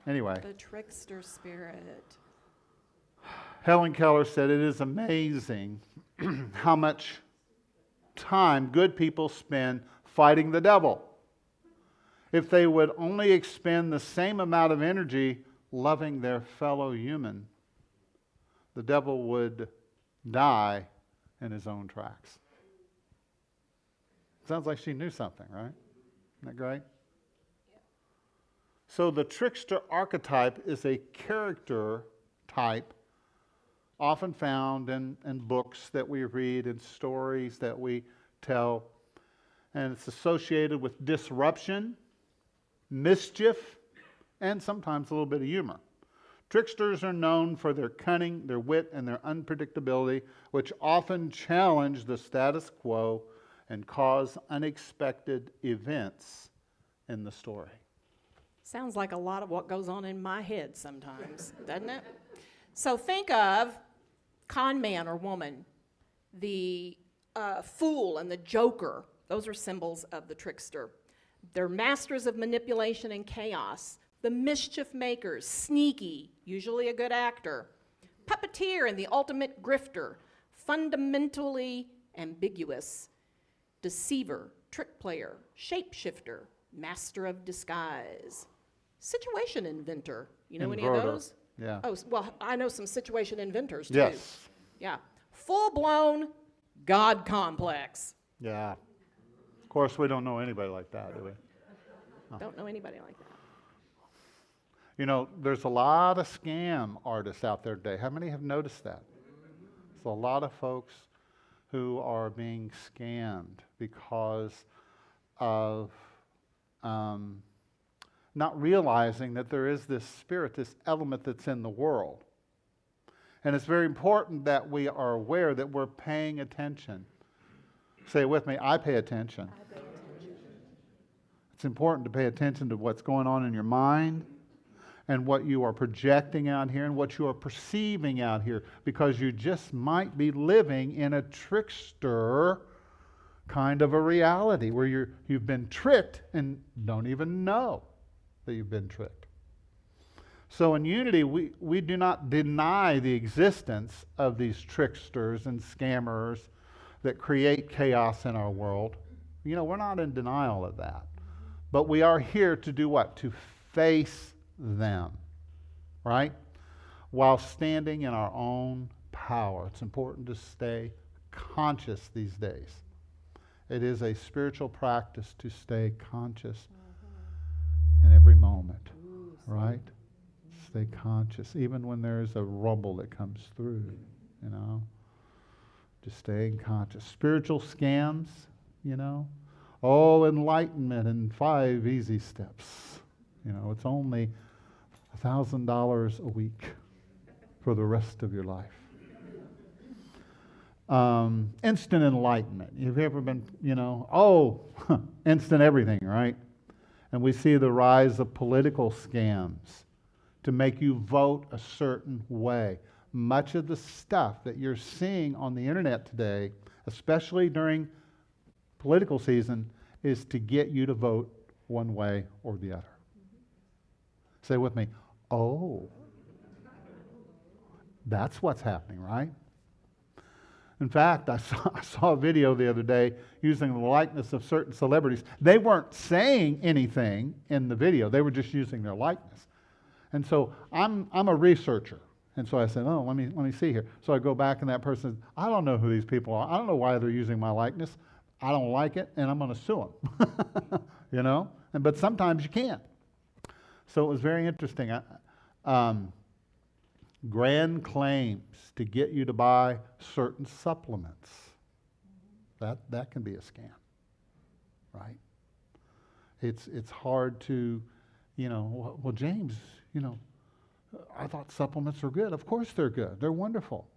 Anyway. The Trickster Spirit. Helen Keller said, it is amazing how much time good people spend fighting the devil. If they would only expend the same amount of energy loving their fellow human, the devil would die in his own tracks. Sounds like she knew something, right? Isn't that great? Yeah. So the trickster archetype is a character type often found in books that we read and stories that we tell. And it's associated with disruption, mischief, and sometimes a little bit of humor. Tricksters are known for their cunning, their wit, and their unpredictability, which often challenge the status quo and cause unexpected events in the story. Sounds like a lot of what goes on in my head sometimes, doesn't it? So think of con man or woman, the fool and the joker. Those are symbols of the trickster. They're masters of manipulation and chaos. The mischief makers, sneaky, usually a good actor. Puppeteer and the ultimate grifter, fundamentally ambiguous. Deceiver, trick player, shapeshifter, master of disguise. Situation inventor. You know any of those? Yeah. Oh, well, I know some situation inventors, too. Yes. Yeah. Full-blown God complex. Yeah. Of course, we don't know anybody like that, do we? Oh. Don't know anybody like that. You know, there's a lot of scam artists out there today. How many have noticed that? There's a lot of folks who are being scammed because of not realizing that there is this spirit, this element that's in the world. And it's very important that we are aware that we're paying attention. Say it with me, I pay attention. I pay attention. It's important to pay attention to what's going on in your mind and what you are projecting out here and what you are perceiving out here, because you just might be living in a trickster kind of a reality where you've been tricked and don't even know that you've been tricked. So in Unity, we do not deny the existence of these tricksters and scammers that create chaos in our world. You know, we're not in denial of that. But we are here to do what? To face them, right? While standing in our own power. It's important to stay conscious these days. It is a spiritual practice to stay conscious in every moment, right? Stay conscious, even when there's a rumble that comes through, you know. Just staying conscious. Spiritual scams, you know. Oh, enlightenment in 5 easy steps. You know, it's only $1,000 a week for the rest of your life. Instant enlightenment. Have you ever been, you know, instant everything, right? And we see the rise of political scams to make you vote a certain way. Much of the stuff that you're seeing on the internet today, especially during political season, is to get you to vote one way or the other. Say with me, oh, that's what's happening, right? In fact, I saw a video the other day using the likeness of certain celebrities. They weren't saying anything in the video. They were just using their likeness. And so I'm a researcher. And so I said, oh, let me see here. So I go back and that person says, I don't know who these people are. I don't know why they're using my likeness. I don't like it, and I'm going to sue them. You know? But sometimes you can't. So it was very interesting. Grand claims to get you to buy certain supplements. That can be a scam, right? It's hard to, you know, well, James, you know, I thought supplements were good. Of course they're good. They're wonderful.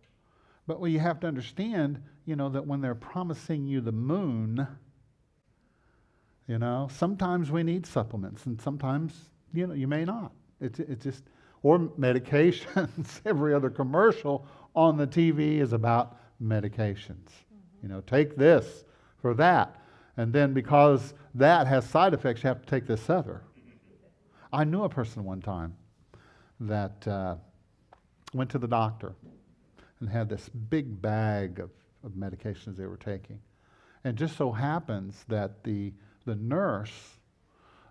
But you have to understand, you know, that when they're promising you the moon, you know, sometimes we need supplements, and sometimes, you know, you may not. It's just, or medications. Every other commercial on the TV is about medications. You know, take this for that. And then because that has side effects, you have to take this other. I knew a person one time that went to the doctor and had this big bag of medications they were taking. And just so happens that the nurse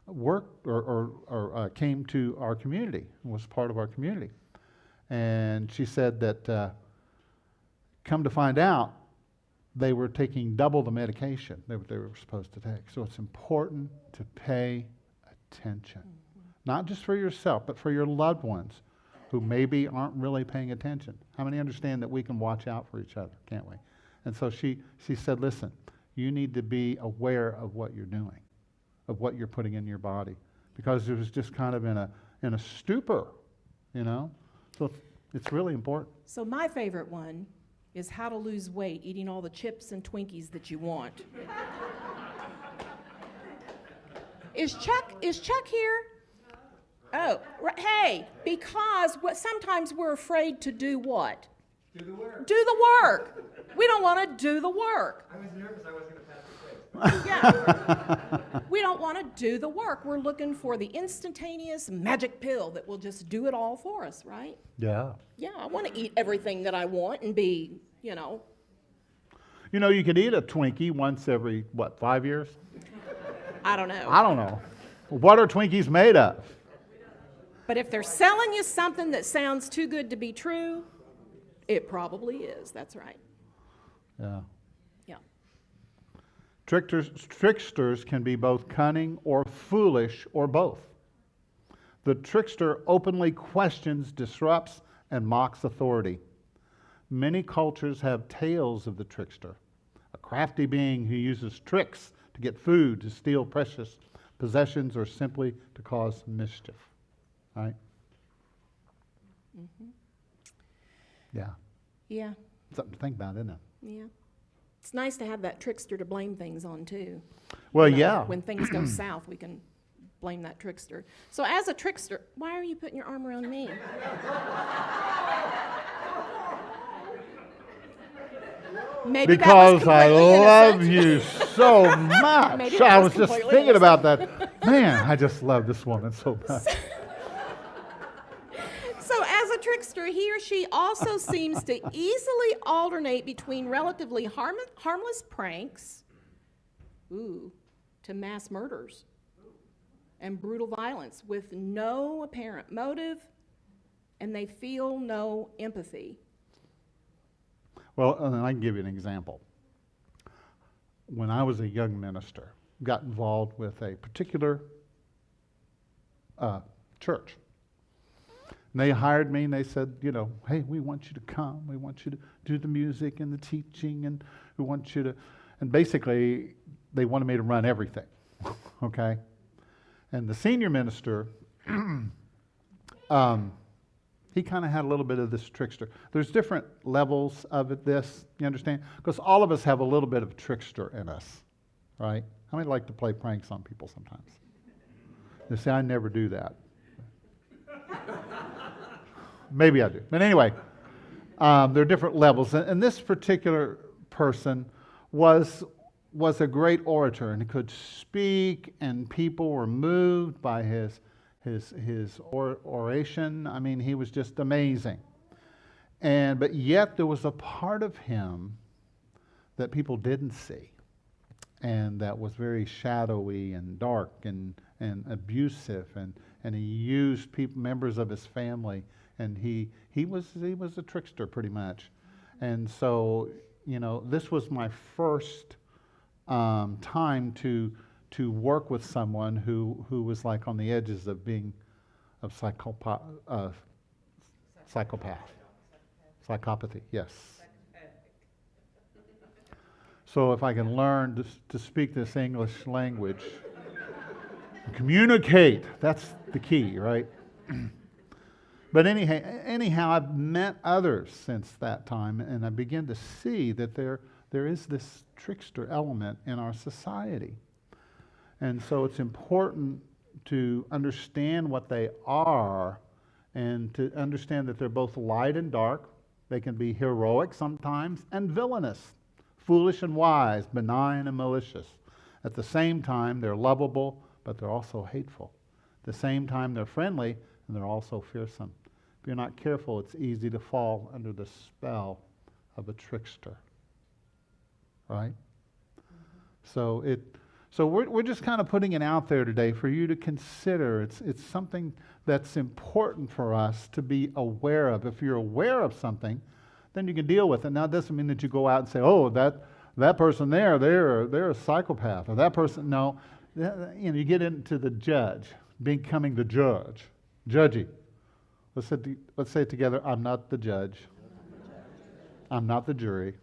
worked or came to our community, was part of our community. And she said that come to find out, they were taking double the medication that they were supposed to take. So it's important to pay attention, not just for yourself, but for your loved ones who maybe aren't really paying attention. How many understand that we can watch out for each other, can't we? And so she said, listen, you need to be aware of what you're doing, of what you're putting in your body, because it was just kind of in a stupor, you know? So it's really important. So my favorite one is how to lose weight eating all the chips and Twinkies that you want. Is Chuck here? Oh, hey, because sometimes we're afraid to do what? Do the work. Do the work. We don't want to do the work. I was nervous I wasn't going to pass the quiz. Yeah. We don't want to do the work. We're looking for the instantaneous magic pill that will just do it all for us, right? Yeah. Yeah, I want to eat everything that I want and be, You know, you could eat a Twinkie once every, 5 years? I don't know. I don't know. What are Twinkies made of? But if they're selling you something that sounds too good to be true, it probably is. That's right. Yeah. Yeah. Tricksters can be both cunning or foolish or both. The trickster openly questions, disrupts, and mocks authority. Many cultures have tales of the trickster, a crafty being who uses tricks to get food, to steal precious possessions, or simply to cause mischief. Right? Mm-hmm. Yeah. Yeah. Something to think about, isn't it? Yeah. It's nice to have that trickster to blame things on, too. Well, You know, yeah. When things go south, we can blame that trickster. So as a trickster, why are you putting your arm around me? Maybe Because that I was love completely you so much. Maybe that I was was just completely thinking innocent. about that. Man, I just love this woman so much. So as a trickster, he or she also seems to easily alternate between relatively harmless pranks, to mass murders and brutal violence with no apparent motive, and they feel no empathy. Well, and I can give you an example. When I was a young minister, got involved with a particular church. And they hired me and they said, hey, we want you to come. We want you to do the music and the teaching, and we want you to, and basically they wanted me to run everything, okay? And the senior minister, he kind of had a little bit of this trickster. There's different levels of this, you understand? Because all of us have a little bit of trickster in us, right? How many like to play pranks on people sometimes? You say, I never do that. Maybe I do. But anyway, there are different levels. And this particular person was a great orator, and he could speak, and people were moved by his oration. I mean, he was just amazing. But yet there was a part of him that people didn't see, and that was very shadowy and dark and abusive, and he used members of his family, and he was a trickster pretty much. And so, this was my first time to work with someone who was like on the edges of being psychopathy, yes. So if I can learn to speak this English language, communicate, that's the key, right? But anyhow, I've met others since that time, and I begin to see that there is this trickster element in our society. And so it's important to understand what they are, and to understand that they're both light and dark. They can be heroic sometimes and villainous, foolish and wise, benign and malicious. At the same time, they're lovable, but they're also hateful. At the same time, they're friendly. and they're also fearsome. If you're not careful, it's easy to fall under the spell of a trickster. Right? So we're just kind of putting it out there today for you to consider. It's something that's important for us to be aware of. If you're aware of something, then you can deal with it. Now, it doesn't mean that you go out and say, "Oh, that person there, they're a psychopath," or that person. No, you get into the judge, becoming the judge, judgy. Let's say it together. I'm not the judge. I'm not the jury.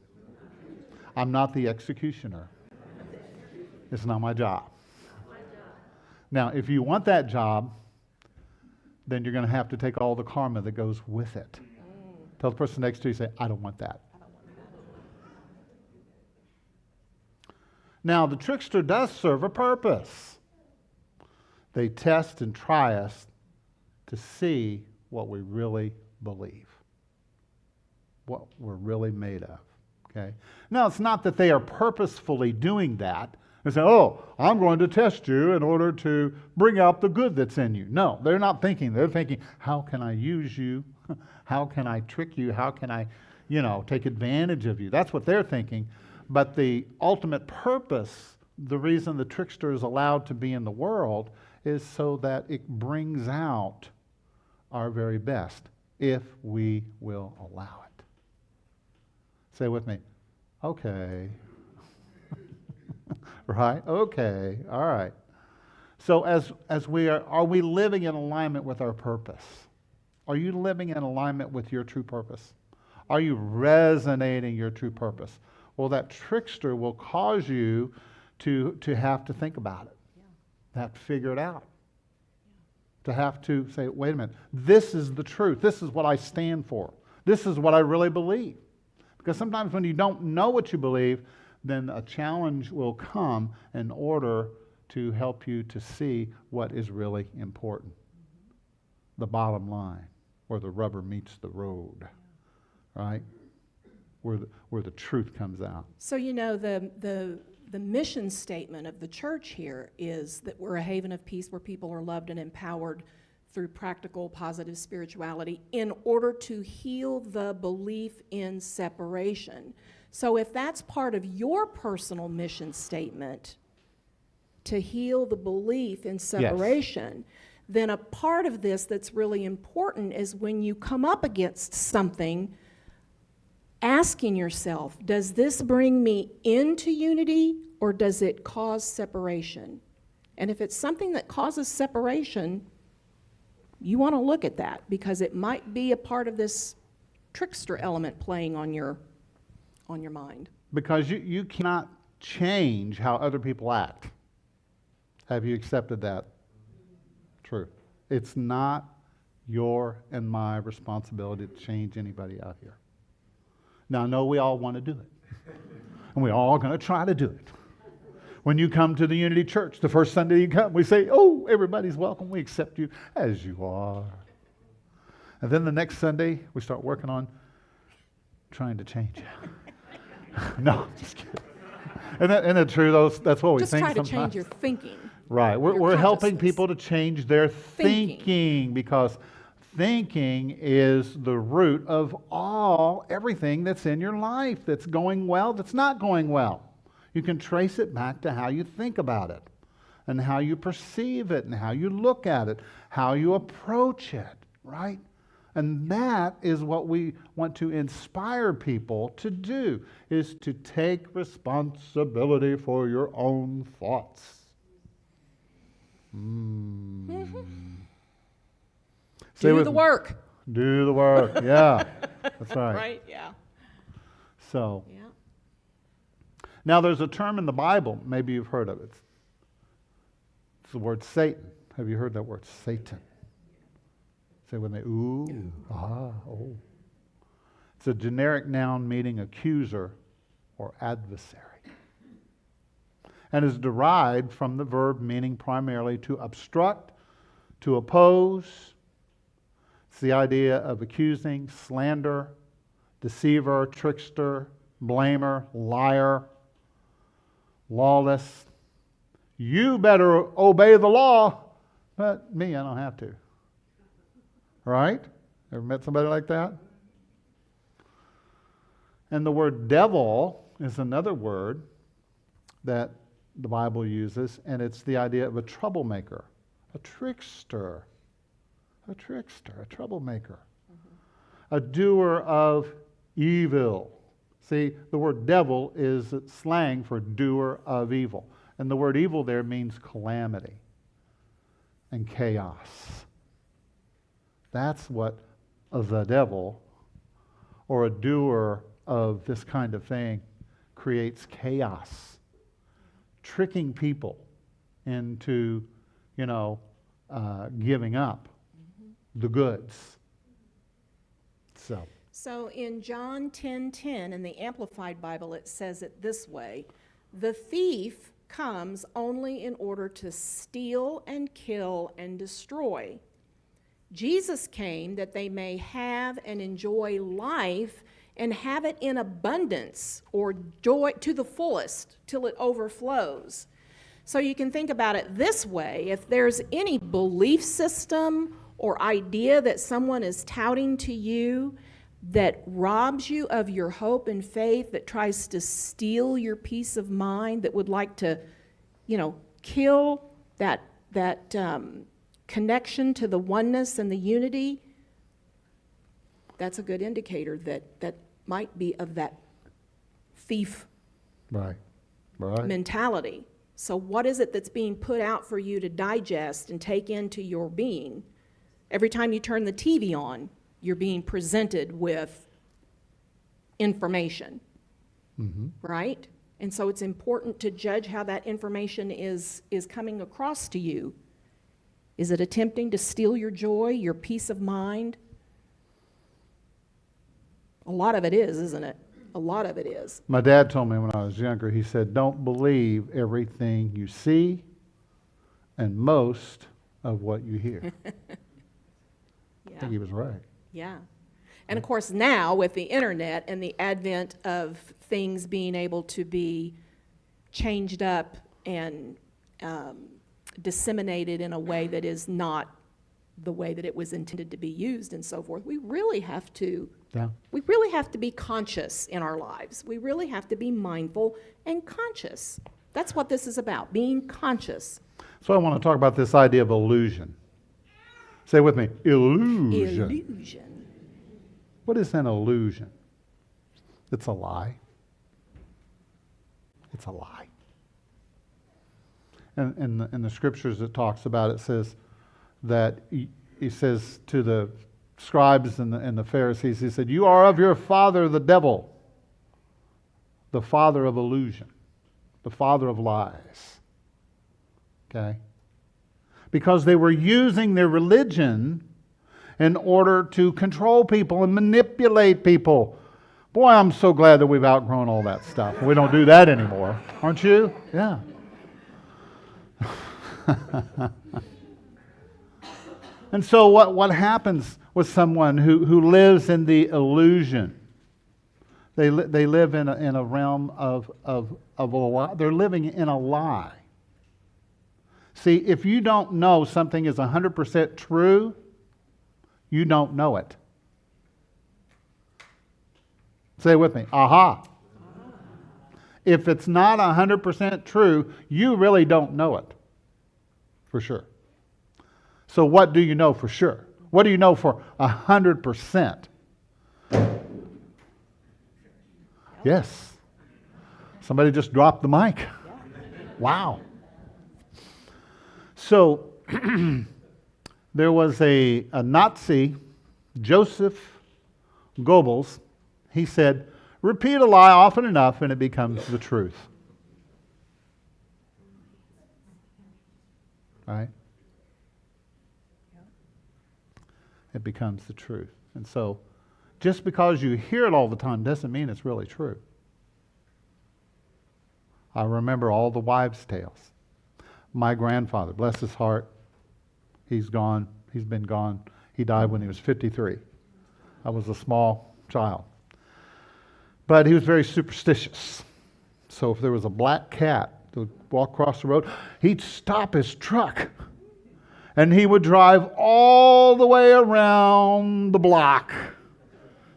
I'm not the executioner. It's not my job. Now, if you want that job, then you're going to have to take all the karma that goes with it. Tell the person next to you, say, I don't want that. Now, the trickster does serve a purpose. They test and try us to see what we really believe, what we're really made of. Okay? Now, it's not that they are purposefully doing that. They say, "Oh, I'm going to test you in order to bring out the good that's in you." No, they're not thinking. They're thinking, how can I use you? How can I trick you? How can I, take advantage of you? That's what they're thinking. But the ultimate purpose, the reason the trickster is allowed to be in the world, is so that it brings out our very best, if we will allow it. Say with me, okay. Right? Okay. All right. So as we are we living in alignment with our purpose? Are you living in alignment with your true purpose? Are you resonating your true purpose? Well, that trickster will cause you to have to think about it, to have to figure it out, to have to say, wait a minute, this is the truth. This is what I stand for. This is what I really believe. Because sometimes when you don't know what you believe, then a challenge will come in order to help you to see what is really important. The bottom line, where the rubber meets the road, right? Where the truth comes out. So, the mission statement of the church here is that we're a haven of peace where people are loved and empowered through practical, positive spirituality in order to heal the belief in separation. So if that's part of your personal mission statement, to heal the belief in separation, then a part of this that's really important is when you come up against something, asking yourself, does this bring me into unity or does it cause separation? And if it's something that causes separation, you want to look at that because it might be a part of this trickster element playing on your mind. Because you cannot change how other people act. Have you accepted that? True. It's not your and my responsibility to change anybody out here. Now, I know we all want to do it. And we're all going to try to do it. When you come to the Unity Church, the first Sunday you come, we say, "Oh, everybody's welcome. We accept you as you are." And then the next Sunday, we start working on trying to change you. No, just kidding. Isn't it true? That's what we just think try to sometimes. change your thinking. Right. We're helping people to change their Thinking. because thinking is the root of everything that's in your life that's going well, that's not going well. You can trace it back to how you think about it and how you perceive it and how you look at it, how you approach it, right? And that is what we want to inspire people to do, is to take responsibility for your own thoughts. Do the work. Do the work, yeah. That's right. Right, yeah. So, Yeah. now there's a term in the Bible, maybe you've heard of it. It's the word Satan. Have you heard that word, Satan? Say with me, ooh, oh. It's a generic noun meaning accuser or adversary. And is derived from the verb meaning primarily to obstruct, to oppose. It's the idea of accusing, slander, deceiver, trickster, blamer, liar, lawless. You better obey the law, but me, I don't have to. Right? Ever met somebody like that? And the word devil is another word that the Bible uses, and it's the idea of a troublemaker, a trickster, a troublemaker, a doer of evil. See, the word devil is slang for doer of evil. And the word evil there means calamity and chaos. That's what the devil, or a doer of this kind of thing, creates chaos, tricking people into, giving up the goods. So in John 10:10 in the Amplified Bible, it says it this way: the thief comes only in order to steal and kill and destroy. Jesus came that they may have and enjoy life and have it in abundance, or joy to the fullest till it overflows. So you can think about it this way: if there's any belief system or idea that someone is touting to you that robs you of your hope and faith, that tries to steal your peace of mind, that would like to, kill that connection to the oneness and the unity, that's a good indicator that might be of that thief Right. mentality. So what is it that's being put out for you to digest and take into your being? Every time you turn the TV on, you're being presented with information, right? And so it's important to judge how that information is coming across to you. Is it attempting to steal your joy, your peace of mind? A lot of it is, isn't it? A lot of it is. My dad told me when I was younger, he said, don't believe everything you see and most of what you hear. I think he was right. Yeah. And of course now with the internet and the advent of things being able to be changed up and disseminated in a way that is not the way that it was intended to be used and so forth, we really have to be conscious in our lives. We really have to be mindful and conscious. That's what this is about, being conscious. So I want to talk about this idea of illusion. Say with me, illusion. Illusion. What is an illusion? It's a lie. It's a lie. And in the scriptures it talks about, it says that he says to the scribes and the Pharisees, he said, you are of your father the devil, the father of illusion, the father of lies. Okay? Because they were using their religion in order to control people and manipulate people. Boy, I'm so glad that we've outgrown all that stuff. We don't do that anymore. Aren't you? Yeah. And so what happens with someone who lives in the illusion? They live in a realm of a lie. They're living in a lie. See, if you don't know something is 100% true, you don't know it. Say it with me. Aha. If it's not 100% true, you really don't know it for sure. So what do you know for sure? What do you know for 100%? Yes. Somebody just dropped the mic. Wow. So there was a Nazi, Joseph Goebbels. He said, repeat a lie often enough and it becomes the truth. Right? It becomes the truth. And so, just because you hear it all the time doesn't mean it's really true. I remember all the wives' tales. My grandfather, bless his heart, he's gone. He's been gone. He died when he was 53. I was a small child. But he was very superstitious. So if there was a black cat that would walk across the road, he'd stop his truck And he would drive all the way around the block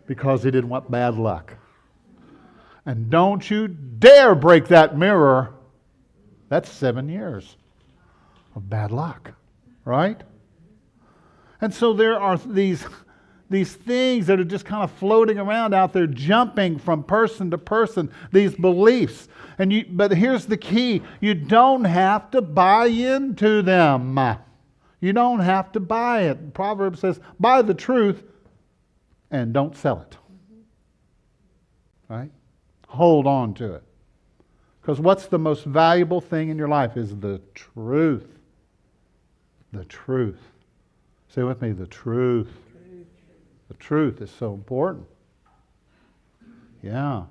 because he didn't want bad luck. And don't you dare break that mirror. That's 7 years of bad luck, right? And so there are these things that are just kind of floating around out there, jumping from person to person, these beliefs. But here's the key. You don't have to buy into them. You don't have to buy it. Proverbs says, buy the truth and don't sell it. Right? Hold on to it. Because what's the most valuable thing in your life is the truth. The truth. Say with me, the truth. The truth is so important. Yeah.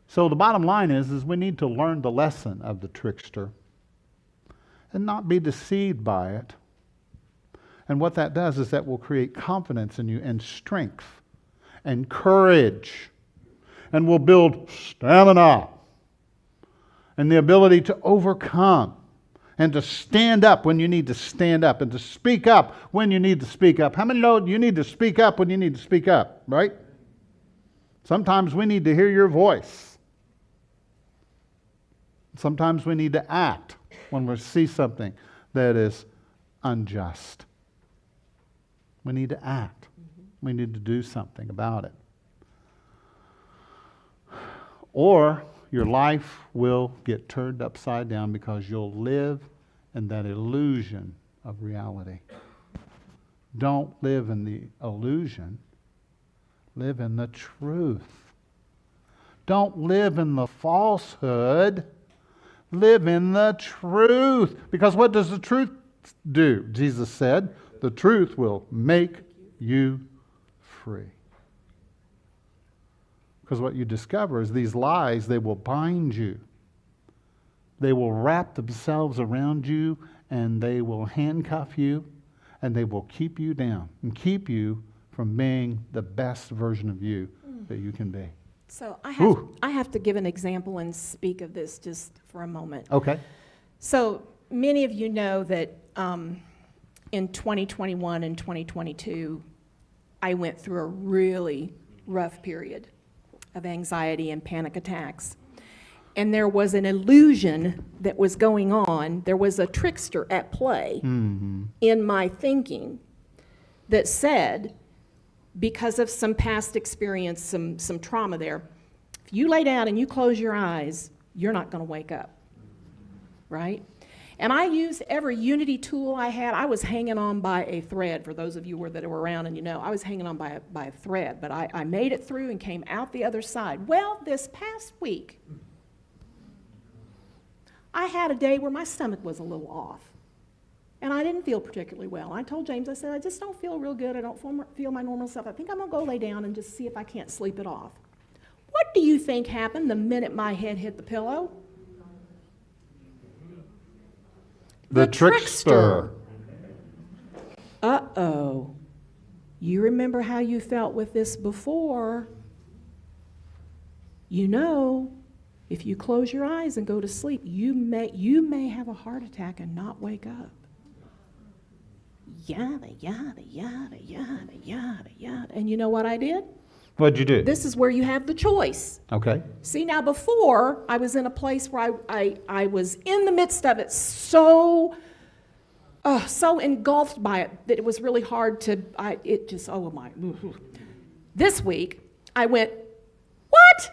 So the bottom line is we need to learn the lesson of the trickster and not be deceived by it. And what that does is that will create confidence in you and strength and courage, and will build stamina and the ability to overcome and to stand up when you need to stand up and to speak up when you need to speak up. How many know you need to speak up when you need to speak up, right? Sometimes we need to hear your voice. Sometimes we need to act when we see something that is unjust. We need to act. We need to do something about it. Or your life will get turned upside down because you'll live in that illusion of reality. Don't live in the illusion. Live in the truth. Don't live in the falsehood. Live in the truth. Because what does the truth do? Jesus said, the truth will make you free. Because what you discover is these lies, they will bind you. They will wrap themselves around you, and they will handcuff you, and they will keep you down and keep you from being the best version of you that you can be. So I have to give an example and speak of this just for a moment. Okay. So many of you know that in 2021 and 2022, I went through a really rough period of anxiety and panic attacks. And there was an illusion that was going on. There was a trickster at play in my thinking that said, because of some past experience, some trauma there, if you lay down and you close your eyes, you're not going to wake up, right? And I used every Unity tool I had. I was hanging on by a thread. For those of you that were around and you know, I was hanging on by a thread. But I made it through and came out the other side. Well, this past week, I had a day where my stomach was a little off. And I didn't feel particularly well. I told James, I said, I just don't feel real good. I don't feel my normal self. I think I'm going to go lay down and just see if I can't sleep it off. What do you think happened the minute my head hit the pillow? The trickster. Uh-oh. You remember how you felt with this before. You know, if you close your eyes and go to sleep, you may have a heart attack and not wake up. Yada, yada, yada, yada, yada, yada. And you know what I did? What'd you do? This is where you have the choice. Okay. See, now before, I was in a place where I was in the midst of it so engulfed by it that it was really hard to, oh my. This week, I went, what?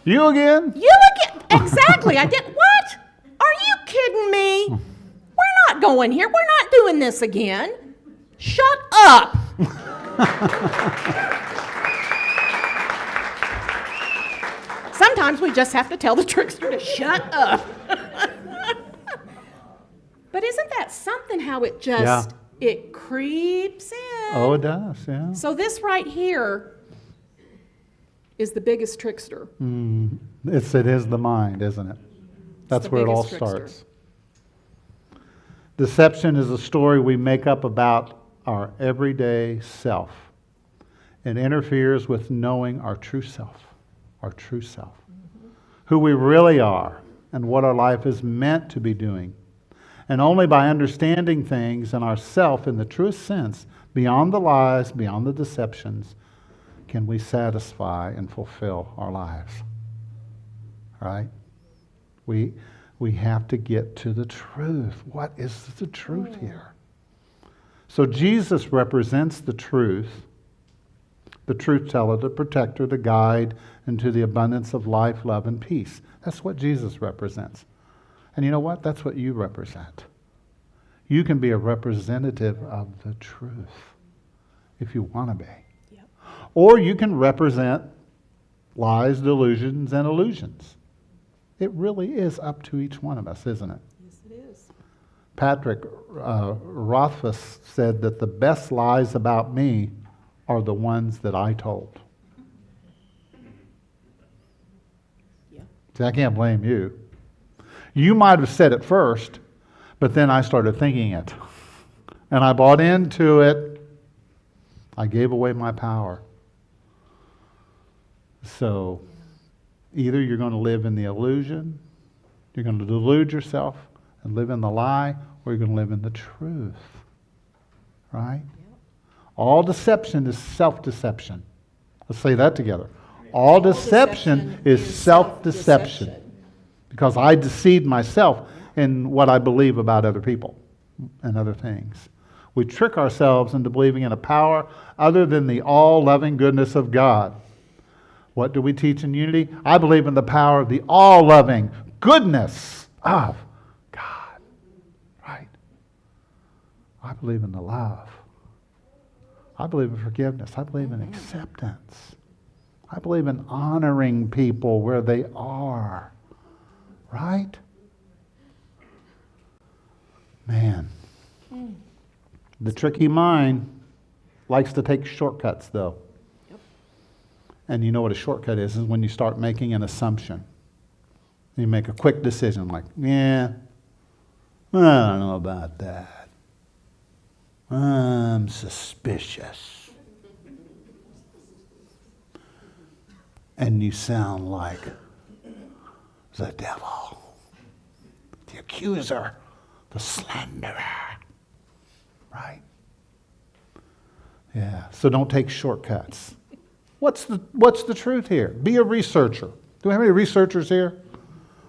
You again? You again? Exactly, I did, what? Are you kidding me? We're not going here, we're not doing this again. Shut up. Sometimes we just have to tell the trickster to shut up. But isn't that something how it just, it creeps in? Oh, it does, yeah. So this right here is the biggest trickster. It is the mind, isn't it? That's where it all starts. Deception is a story we make up about our everyday self. It interferes with knowing our true self, who we really are, and what our life is meant to be doing And only by understanding things and ourself in the truest sense, beyond the lies, beyond the deceptions, can we satisfy and fulfill our lives. Right? We have to get to the truth. What is the truth here? So Jesus represents the truth teller, the protector, the guide into the abundance of life, love, and peace. That's what Jesus represents. And you know what? That's what you represent. You can be a representative of the truth if you want to be. Yep. Or you can represent lies, delusions, and illusions. It really is up to each one of us, isn't it? Yes, it is. Patrick Rothfuss said that the best lies about me are the ones that I told. Yeah. See, I can't blame you. You might have said it first, but then I started thinking it. And I bought into it. I gave away my power. So either you're going to live in the illusion, you're going to delude yourself and live in the lie, or you're going to live in the truth. Right? All deception is self-deception. Let's say that together. All deception is self-deception. Because I deceived myself in what I believe about other people and other things. We trick ourselves into believing in a power other than the all-loving goodness of God. What do we teach in unity? I believe in the power of the all-loving goodness of God. Right? I believe in the love. I believe in forgiveness. I believe in acceptance. I believe in honoring people where they are. Right? Man. The tricky mind likes to take shortcuts, though. Yep. And you know what a shortcut is when you start making an assumption. You make a quick decision like, yeah, I don't know about that. I'm suspicious. And you sound like the devil, the accuser, the slanderer. Right? Yeah. So don't take shortcuts. What's the truth here? Be a researcher. Do we have any researchers here?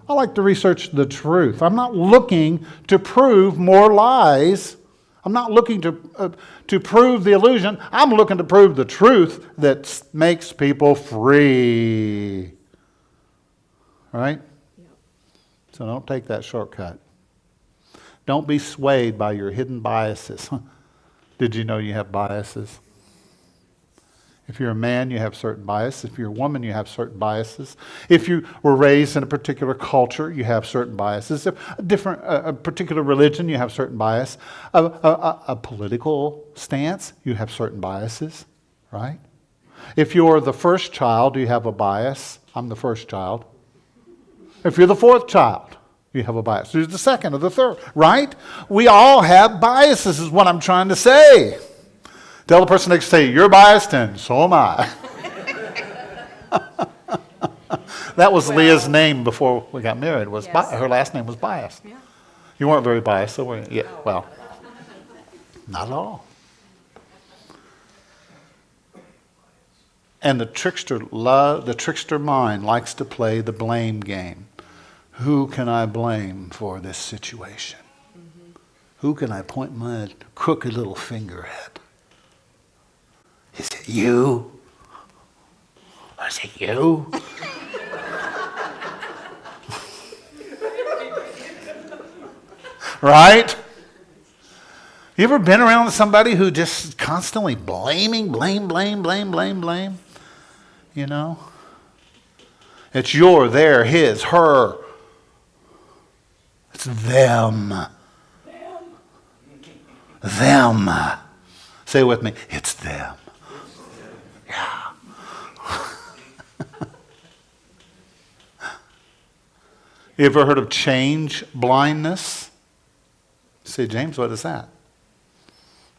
I like to research the truth. I'm not looking to prove more lies. I'm not looking to prove the illusion. I'm looking to prove the truth that makes people free. Right? Yep. So don't take that shortcut. Don't be swayed by your hidden biases. Did you know you have biases? If you're a man, you have certain biases. If you're a woman, you have certain biases. If you were raised in a particular culture, you have certain biases. If a particular religion, you have certain bias. A political stance, you have certain biases, right? If you're the first child, you have a bias. I'm the first child. If you're the fourth child, you have a bias. Who's the second or the third, right? We all have biases is what I'm trying to say. Tell the person next to you, you're biased and so am I. That was Leah's name before we got married. Yes. Her last name was Biased. Yeah. You weren't very biased, so were you? Yeah, well, not at all. And the trickster mind likes to play the blame game. Who can I blame for this situation? Mm-hmm. Who can I point my crooked little finger at? Is it you? Or is it you? Right? You ever been around somebody who just constantly blame? You know? It's your, their, his, her. It's them. Them. Say it with me. It's them. Yeah. You ever heard of change blindness? Say, James, what is that?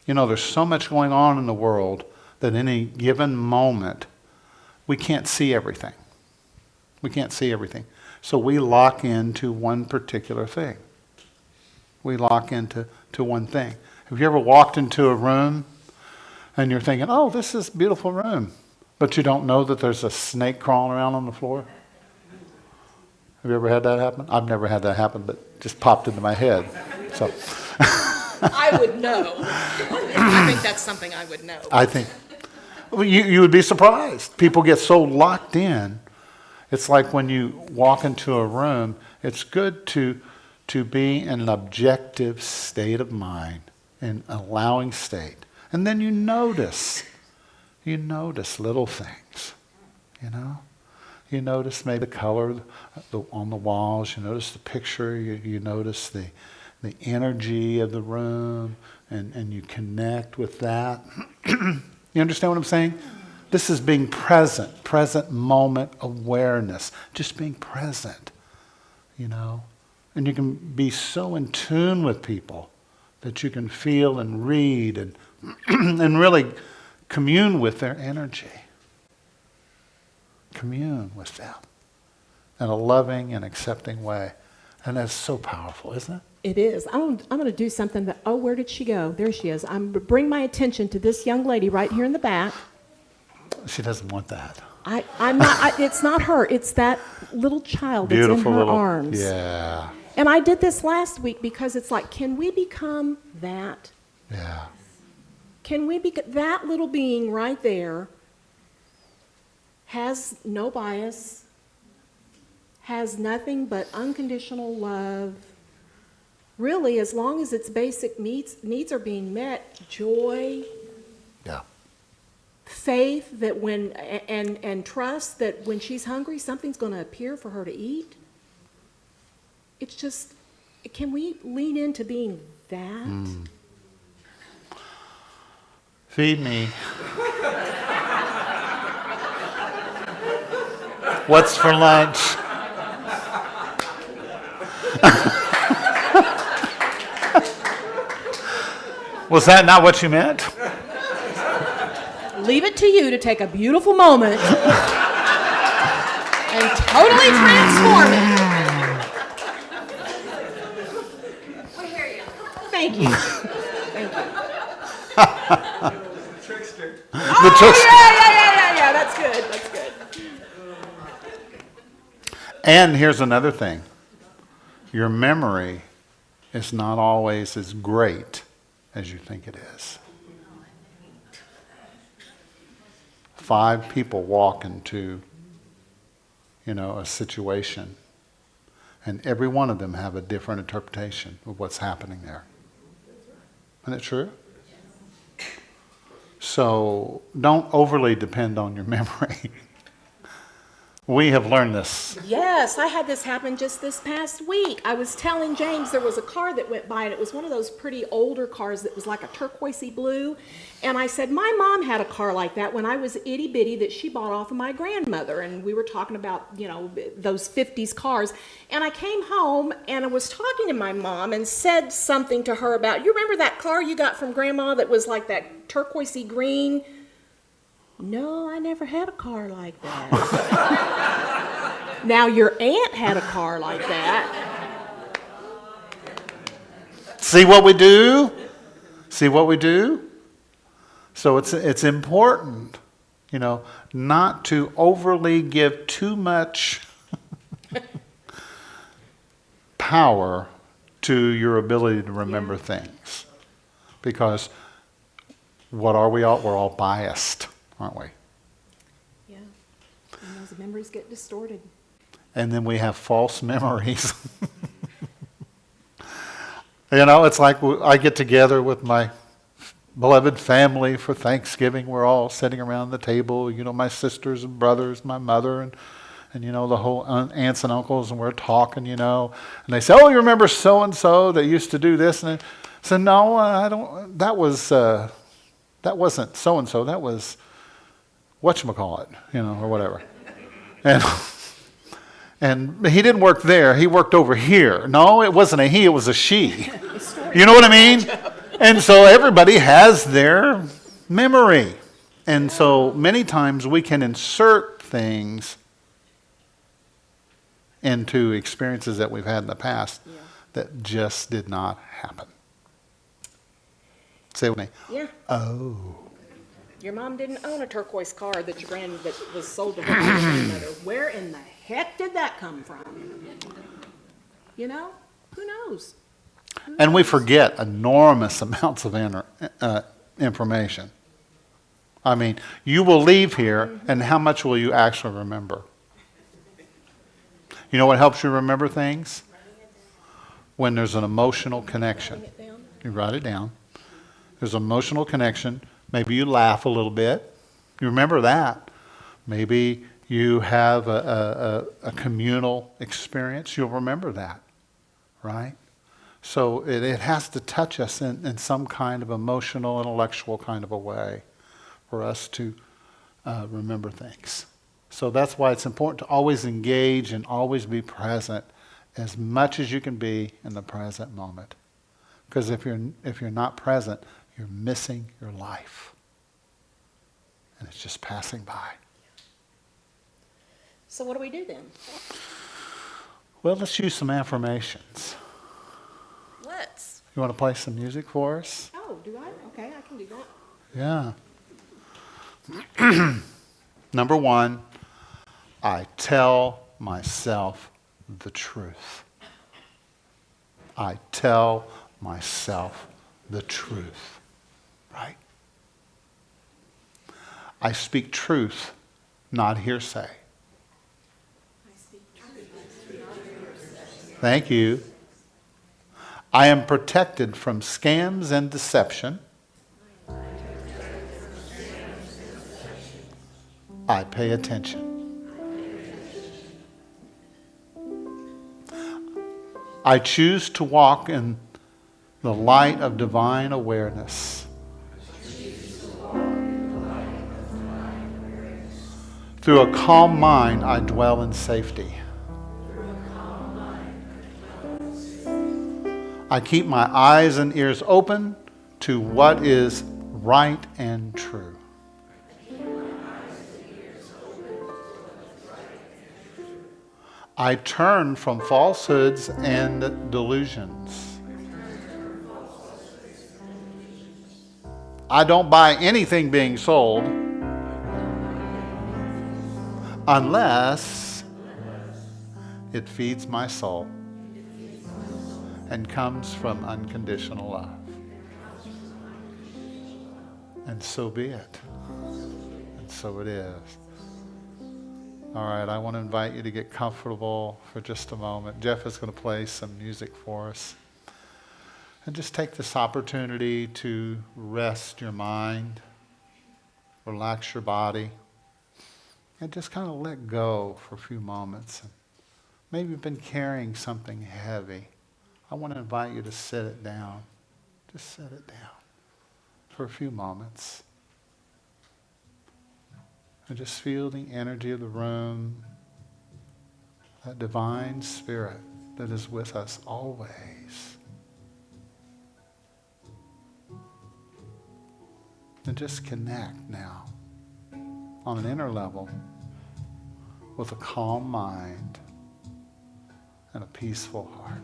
You know, there's so much going on in the world that any given moment, we can't see everything. We can't see everything. So we lock into one particular thing. We lock into one thing. Have you ever walked into a room and you're thinking, oh, this is a beautiful room, but you don't know that there's a snake crawling around on the floor? Have you ever had that happen? I've never had that happen, but it just popped into my head. So I would know. I think that's something I would know. I think well, you would be surprised. People get so locked in. It's like when you walk into a room, it's good to be in an objective state of mind, an allowing state. And then you notice little things, you know? You notice maybe the color on the walls, you notice the picture, you notice the energy of the room, and you connect with that. You understand what I'm saying? This is being present moment awareness, just being present, you know? And you can be so in tune with people that you can feel and read and and really commune with their energy. Commune with them in a loving and accepting way. And that's so powerful, isn't it? It is. I'm going to do something that, oh, where did she go? There she is. I'm bring my attention to this young lady right here in the back. She doesn't want that. I'm not, it's not her. It's that little child that's Beautiful in her little arms. Yeah. And I did this last week because it's like, can we become that? Yeah. Can we be that little being right there has no bias, has nothing but unconditional love. Really, as long as its basic needs are being met, joy, Yeah. faith that when and trust that when she's hungry, something's going to appear for her to eat. It's just, can we lean into being that? Feed me. What's for lunch? Was that not what you meant? Leave it to you to take a beautiful moment and totally transform it. We hear you. Thank you. Thank you. Trickster. The trickster. Yeah. That's good. That's good. And here's another thing. Your memory is not always as great as you think it is. 5 people walk into, a situation, and every one of them have a different interpretation of what's happening there. Isn't it true? So don't overly depend on your memory. We have learned this. Yes, I had this happen just this past week. I was telling James there was a car that went by, and it was one of those pretty older cars that was like a turquoisey blue. And I said, my mom had a car like that when I was itty bitty that she bought off of my grandmother. And we were talking about, those 50s cars. And I came home and I was talking to my mom and said something to her about, you remember that car you got from Grandma that was like that turquoisey green? No, I never had a car like that. Now, your aunt had a car like that. See what we do? See what we do? So it's important, not to overly give too much power to your ability to remember things. Because what are we all? We're all biased, aren't we? Yeah, and those memories get distorted. And then we have false memories. It's like I get together with my beloved family for Thanksgiving. We're all sitting around the table, my sisters and brothers, my mother, and the whole aunts and uncles, and we're talking, and they say, oh, you remember so-and-so that used to do this? And I said, no, I don't, that wasn't so-and-so, that was whatchamacallit, or whatever. And he didn't work there, he worked over here. No, it wasn't a he, it was a she. You know what I mean? And so everybody has their memory. And so many times we can insert things into experiences that we've had in the past that just did not happen? Say it with me. Yeah. Oh. Your mom didn't own a turquoise car that that was sold to her grandmother. Where in the heck did that come from? You know? Who knows? And we forget enormous amounts of information. I mean, you will leave here, and how much will you actually remember? You know what helps you remember things? When there's an emotional connection. Write it down. You write it down. There's an emotional connection. Maybe you laugh a little bit. You remember that. Maybe you have a communal experience. You'll remember that, right? So it has to touch us in some kind of emotional, intellectual kind of a way for us to remember things. So that's why it's important to always engage and always be present as much as you can be in the present moment. Because if you're not present, you're missing your life. And it's just passing by. So what do we do then? Well, let's use some affirmations. Let's. You want to play some music for us? Oh, do I? Okay, I can do that. Yeah. Number one, I tell myself the truth. I tell myself the truth. Right? I speak truth, not hearsay. Thank you. I am protected from scams and deception. I pay attention. I choose to walk in the light of divine awareness. Through a calm mind, I dwell in safety. I keep my eyes and ears open to what is right and true. I turn from falsehoods and delusions. I don't buy anything being sold unless it feeds my soul and comes from unconditional love. And so be it. And so it is. All right, I want to invite you to get comfortable for just a moment. Jeff is going to play some music for us. And just take this opportunity to rest your mind, relax your body, and just kind of let go for a few moments. And maybe you've been carrying something heavy. I want to invite you to set it down. Just set it down for a few moments. And just feel the energy of the room, that divine spirit that is with us always. And just connect now on an inner level with a calm mind and a peaceful heart.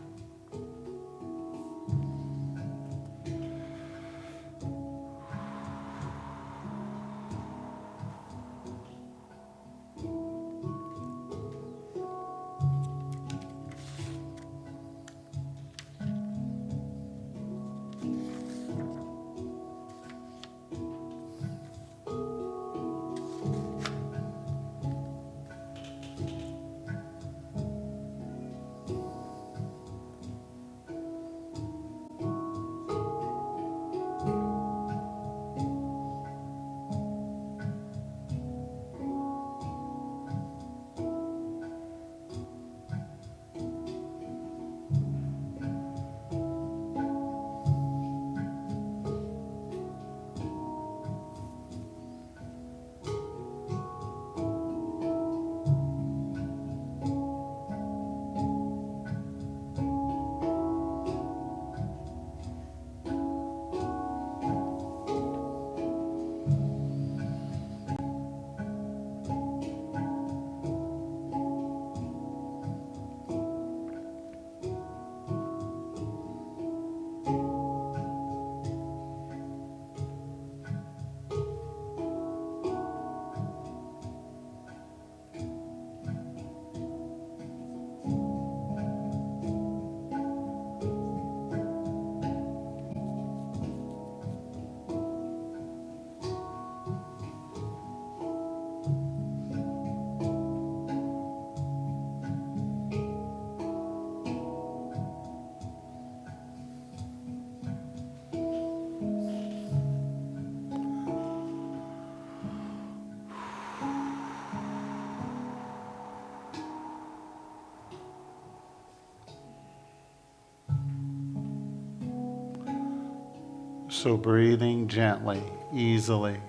So breathing gently, easily.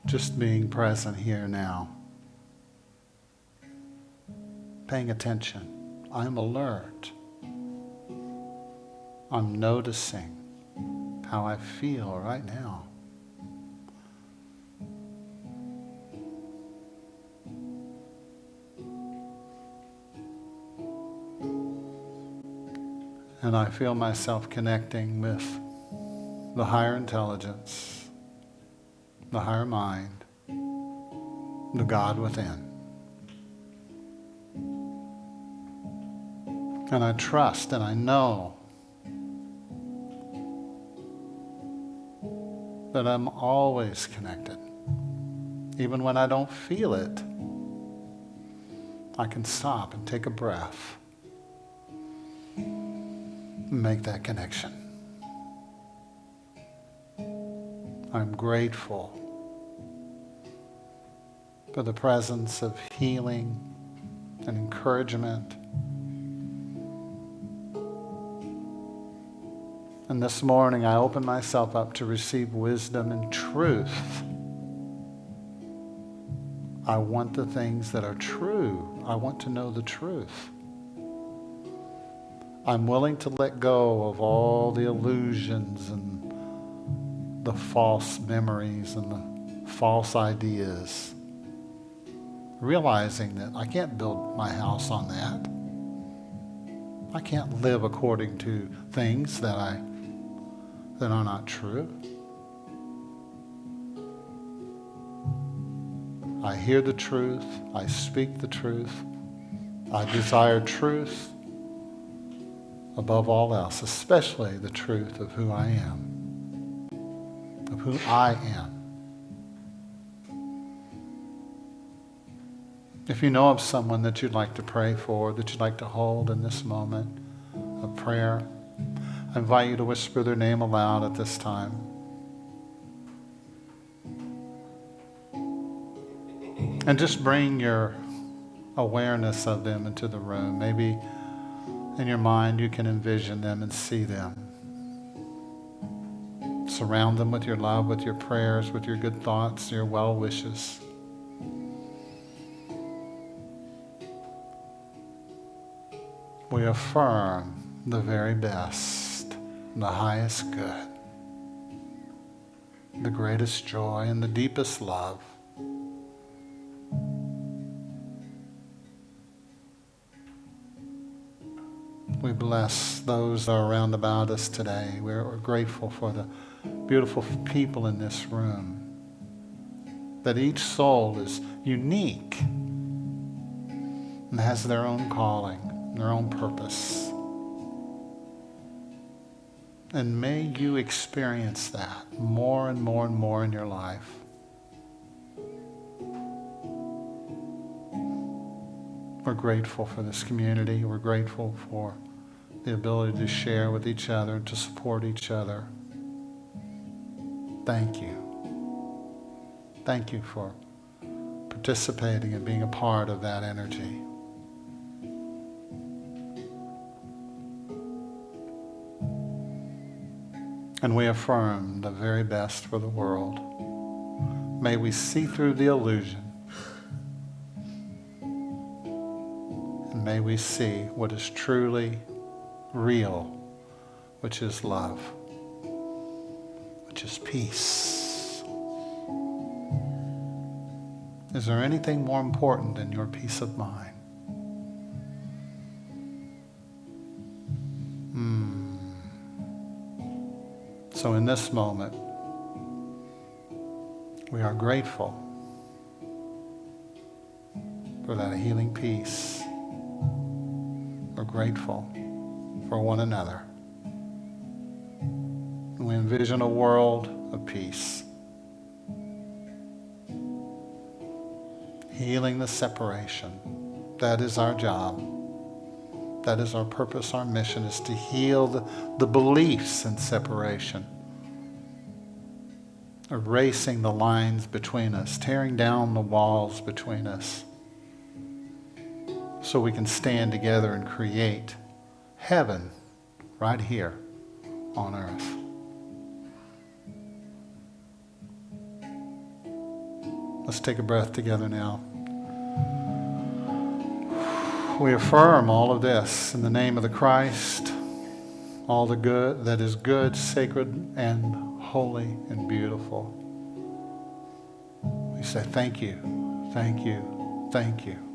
Just being present here now. Paying attention. I'm alert. I'm noticing how I feel right now. And I feel myself connecting with the higher intelligence, the higher mind, the God within. And I trust and I know that I'm always connected. Even when I don't feel it, I can stop and take a breath and make that connection. I'm grateful for the presence of healing and encouragement. And this morning I open myself up to receive wisdom and truth. I want the things that are true. I want to know the truth. I'm willing to let go of all the illusions and the false memories and the false ideas, realizing that I can't build my house on that. I can't live according to things that are not true. I hear the truth. I speak the truth. I desire truth above all else, especially the truth of who I am, of who I am. If you know of someone that you'd like to pray for, that you'd like to hold in this moment of prayer, I invite you to whisper their name aloud at this time. And just bring your awareness of them into the room. Maybe in your mind you can envision them and see them. Surround them with your love, with your prayers, with your good thoughts, your well wishes. We affirm the very best, the highest good, the greatest joy, and the deepest love. We bless those that are around about us today. We're grateful for the beautiful people in this room, that each soul is unique and has their own calling, their own purpose. And may you experience that more and more and more in your life. We're grateful for this community. We're grateful for the ability to share with each other, to support each other. Thank you. Thank you for participating and being a part of that energy. And we affirm the very best for the world. May we see through the illusion. And may we see what is truly real, which is love, which is peace. Is there anything more important than your peace of mind? So in this moment, we are grateful for that healing peace. We're grateful for one another. We envision a world of peace, healing the separation. That is our job. That is our purpose. Our mission is to heal the beliefs in separation, erasing the lines between us, tearing down the walls between us, so we can stand together and create heaven right here on earth. Let's take a breath together now. We affirm all of this in the name of the Christ, all the good that is good, sacred, and holy and beautiful. We say thank you, thank you, thank you.